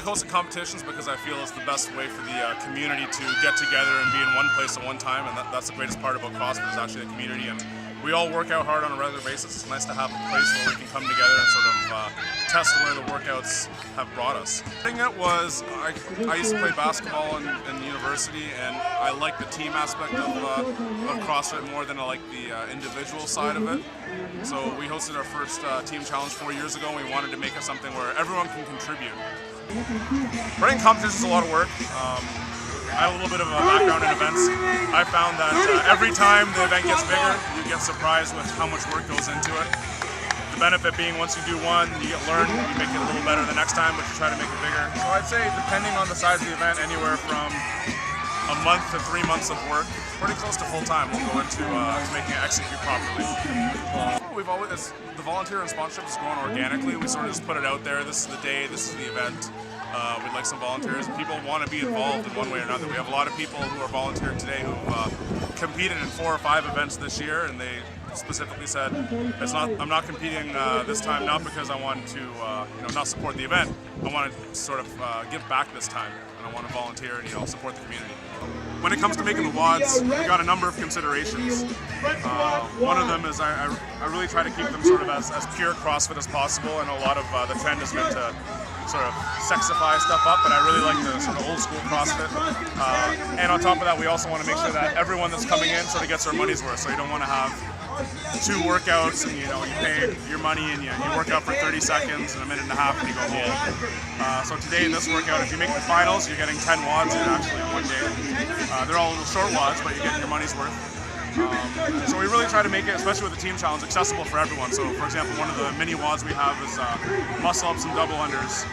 Hosting competitions because I feel it's the best way for the community to get together and be in one place at one time, and that's the greatest part about CrossFit is actually the community, and we all work out hard on a regular basis. It's nice to have a place where we can come together and sort of test where the workouts have brought us. The thing that was, I used to play basketball in university, and I like the team aspect of CrossFit more than I like the individual side of it. So we hosted our first team challenge 4 years ago, and we wanted to make it something where everyone can contribute. Running competitions is a lot of work. I have a little bit of a background in events. I found that every time the event gets bigger, you get surprised with how much work goes into it. The benefit being once you do one, you get learned, you make it a little better the next time, but you try to make it bigger. So I'd say depending on the size of the event, anywhere from a month to 3 months of work, pretty close to full time, will go into making it execute properly. The volunteer and sponsorship is growing organically. We sort of just put it out there. This is the day, this is the event. We'd like some volunteers. People want to be involved in one way or another. We have a lot of people who are volunteering today who've competed in 4 or 5 events this year, and they specifically said, I'm not competing this time not because I want to not support the event. I want to sort of give back this time, and I want to volunteer and support the community. When it comes to making the WODs, we got a number of considerations. One of them is I really try to keep them sort of as pure CrossFit as possible. I know a lot of the trend has been to sort of sexify stuff up, but I really like the sort of old school CrossFit. And on top of that, we also want to make sure that everyone that's coming in sort of gets their money's worth. So you don't want to have 2 workouts and you pay your money and you work out for 30 seconds and a minute and a half and you go home. So today in this workout, if you make the finals, you're getting 10 WODs in actually in one day. They're all little short WODs, but you're getting your money's worth. So we really try to make it, especially with the team challenge, accessible for everyone. So for example, one of the mini WODs we have is muscle ups and double unders.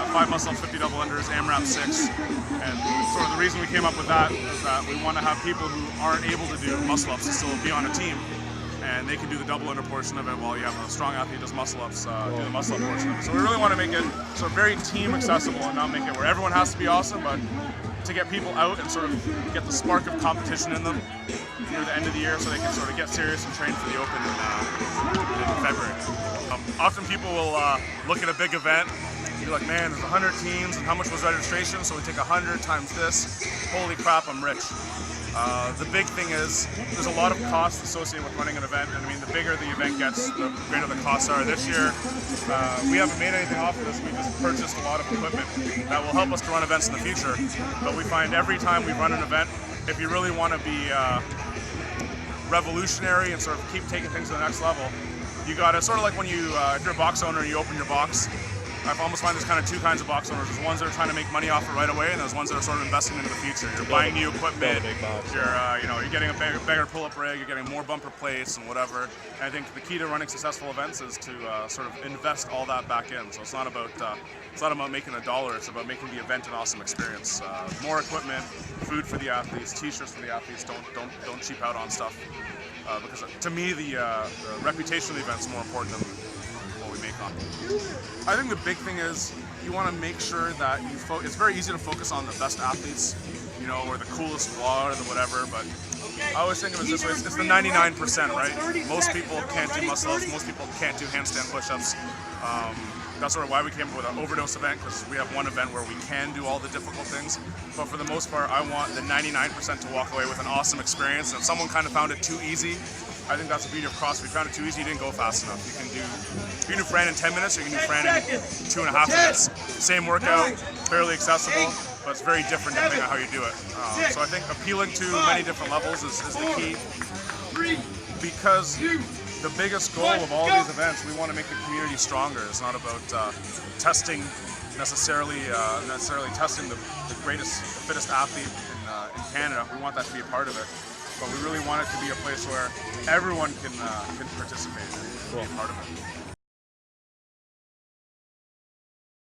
5 muscle ups, 50 double unders, AMRAP 6. And sort of the reason we came up with that is that we want to have people who aren't able to do muscle ups to still be on a team. And they can do the double under portion of it while you have a strong athlete who does muscle ups, do the muscle up portion of it. So we really want to make it sort of very team accessible and not make it where everyone has to be awesome, but to get people out and sort of get the spark of competition in them near the end of the year so they can sort of get serious and train for the Open in February. Often people will look at a big event and be like, man, there's 100 teams and how much was registration? So we take 100 times this. Holy crap, I'm rich. The big thing is there's a lot of costs associated with running an event, and I mean the bigger the event gets, the greater the costs are. This year we haven't made anything off of this. We just purchased a lot of equipment that will help us to run events in the future, but we find every time we run an event, if you really want to be revolutionary and sort of keep taking things to the next level, you got to sort of like when you if you're a box owner, you open your box. I almost find there's kind of 2 kinds of box owners. There's ones that are trying to make money off it right away, and there's ones that are sort of investing into the future. You're buying new equipment, you're getting a bigger pull-up rig, you're getting more bumper plates and whatever. And I think the key to running successful events is to sort of invest all that back in. So it's not about making a dollar. It's about making the event an awesome experience. More equipment, food for the athletes, T-shirts for the athletes. Don't cheap out on stuff because to me the reputation of the event is more important than what we make on. I think the big thing is you want to make sure that it's very easy to focus on the best athletes, or the coolest WOD or the whatever, but I always think of it this way, it's the 99%, right? Most people can't do muscle-ups, most people can't do handstand push-ups. That's sort of why we came up with an overdose event, because we have one event where we can do all the difficult things. But for the most part, I want the 99% to walk away with an awesome experience. And if someone kind of found it too easy, I think that's the beauty of CrossFit. If you found it too easy, you didn't go fast enough. You can do Fran in 10 minutes, or you can do Fran in 2.5 minutes. Same workout, fairly accessible, but it's very different depending on how you do it. So I think appealing to many different levels is the key, because the biggest goal of all these events, we want to make the community stronger. It's not about testing necessarily testing the greatest, the fittest athlete in Canada. We want that to be a part of it, but we really want it to be a place where everyone can participate and be a part of it.